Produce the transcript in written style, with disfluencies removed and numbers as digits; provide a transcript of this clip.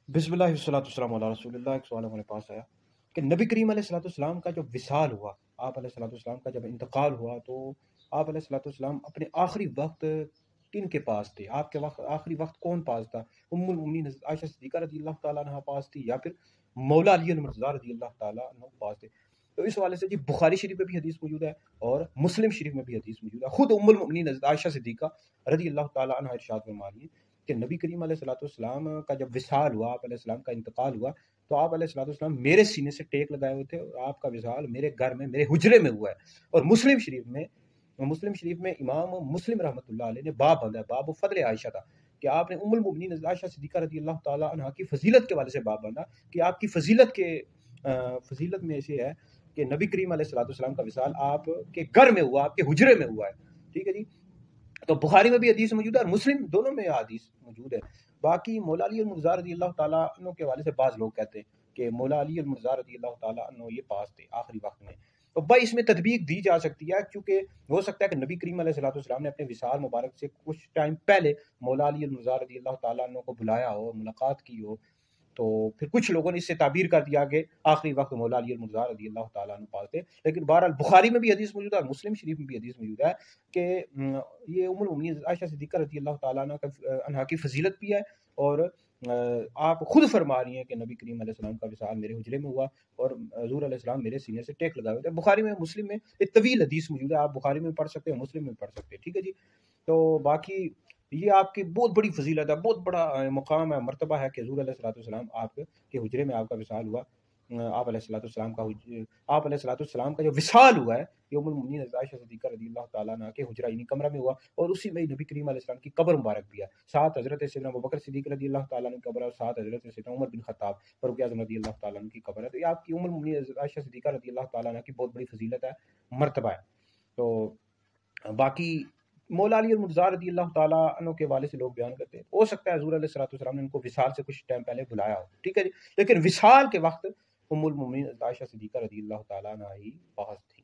बिस्मिल्लाह वस्सलातु वस्सलामु अला रसूलिल्लाह। एक सवाल हमारे पास आया कि नबी करीम अलैहिस्सलाम का जो विसाल हुआ, आप अलैहिस्सलाम का जब इंतकाल हुआ, तो आप अलैहिस्सलाम अपने आखिरी वक्त किन के पास थे? आपके वक्त आखिरी वक्त कौन पास था? उम्मुल मोमिनीन आयशा सिद्दीक़ा रज़ी अल्लाह ताला अन्हा पास थी, या फिर मौला अली अल मुर्तज़ा रज़ी अल्लाह ताला अन्हु पास थे? तो इस हवाले से जी बुखारी शरीफ में भी हदीस मौजूद है और मुस्लिम शरीफ में भी हदीस मौजूद है। खुद उम्मुल मोमिनीन आयशा सिद्दीक़ा रज़ी अल्लाह ताला अन्हा इरशाद फरमा रही हैं कि नबी करीम अलैहिस्सलाम का जब विसाल हुआ, आप अलैहिस्सलाम का इंतकाल हुआ, तो आप अलैहिस्सलाम मेरे सीने से टेक लगाए हुए थे और आपका विसाल मेरे घर में, मेरे हुजरे में हुआ है। और मुस्लिम शरीफ में इमाम मुस्लिम रहमतुल्लाह अलैह ने बाब बांधा है, बाब फज़ल आयशा था, कि आपने उम्मुल मोमिनीन आयशा सिद्दीक़ा रज़ी अल्लाह ताला अन्हा की फजीलत के हवाले से बाब बांधा कि आपकी फजीलत में ऐसे है कि नबी करीम अलैहिस्सलाम का विसाल आपके घर में हुआ, आपके हुजरे में हुआ है। ठीक है जी। तो बुखारी में भी हदीस मौजूद है और मुस्लिम दोनों में हदीस मौजूद है। बाकी मौला अली अल मुर्तज़ा रज़ी अल्लाह ताला अन्हु के हवाले से बाज़ लोग कहते हैं कि मौला अली अल मुर्तज़ा रज़ी अल्लाह ताला अन्हु ये पास थे आखिरी वक्त में। तो भाई इसमें तदबीक दी जा सकती है, क्योंकि हो सकता है कि नबी करीम अलैहिस्सलाम ने अपने विसाल मुबारक से कुछ टाइम पहले मौला अली अल मुर्तज़ा रज़ी अल्लाह ताला अन्हु को बुलाया हो, मुलाकात की हो। तो फिर कुछ लोगों ने इससे ताबीर कर दिया कि आखिरी वक्त मौला अली अल मुर्तज़ा रज़ी अल्लाह ताला अन्हु पास थे। लेकिन बहरहाल बुखारी में भी हदीस मौजूद है और मुस्लिम शरीफ में भी हदीस मौजूद है कि ये उम्मुल मोमिनीन आयशा सिद्दीक़ा रज़ी अल्लाह ताला अन्हा की फजीलत भी है। और आप खुद फरमा रही हैं कि नबी करीम अलैहिस्सलाम का विसाल मेरे हुजरे में हुआ और हज़ूर अलैहिस्सलाम मेरे सीने से टेक लगाए हुए थे। बुखारी में, मुस्लिम में एक तवील हदीस मौजूद है, आप बुखारी में पढ़ सकते हैं, मुस्लिम में पढ़ सकते हैं। ठीक है जी। तो बाकी ये आपकी बहुत बड़ी फजीलत है, बहुत बड़ा मुकाम है, मर्तबा है कि हज़ूर अलैहिस्सलाम आपके हुजरे में आपका विसाल हुआ। आप अलैहिस्सलाम का जो विसाल हुआ है, ये उम्मुल मोमिनीन आयशा सिद्दीक़ा रज़ी अल्लाह ताला अन्हा के हुजरा यानी कमरा में हुआ और उसी में नबी करीम अलैहिस्सलाम की कब्र मुबारक भी है। साथ हज़रत सैयदना अबू बकर सिद्दीक़ रज़ी अल्लाह ताला अन्हु की कब्र है और साथ हज़रत सैयदना उमर बिन खत्ताब फारूक आज़म रज़ी अल्लाह ताला अन्हु की कब्र है। तो ये आपकी उम्मुल मोमिनीन आयशा सिद्दीक़ा रज़ी अल्लाह ताला अन्हा की बहुत बड़ी फजीलत है, मर्तबा है। तो बाकी मौला अली मुर्तज़ा रज़ी अल्लाह ताला अन्हु के हवाले से लोग बयान करते हैं, हो सकता है हज़ूर अलैहिस्सलाम ने उनको विसाल से कुछ टाइम पहले बुलाया हो। ठीक है जी। लेकिन विसाल के वक्त उम्मुल मोमिनीन आयशा सिद्दीक़ा रज़ी अल्लाह ताला अन्हा ही पास थी।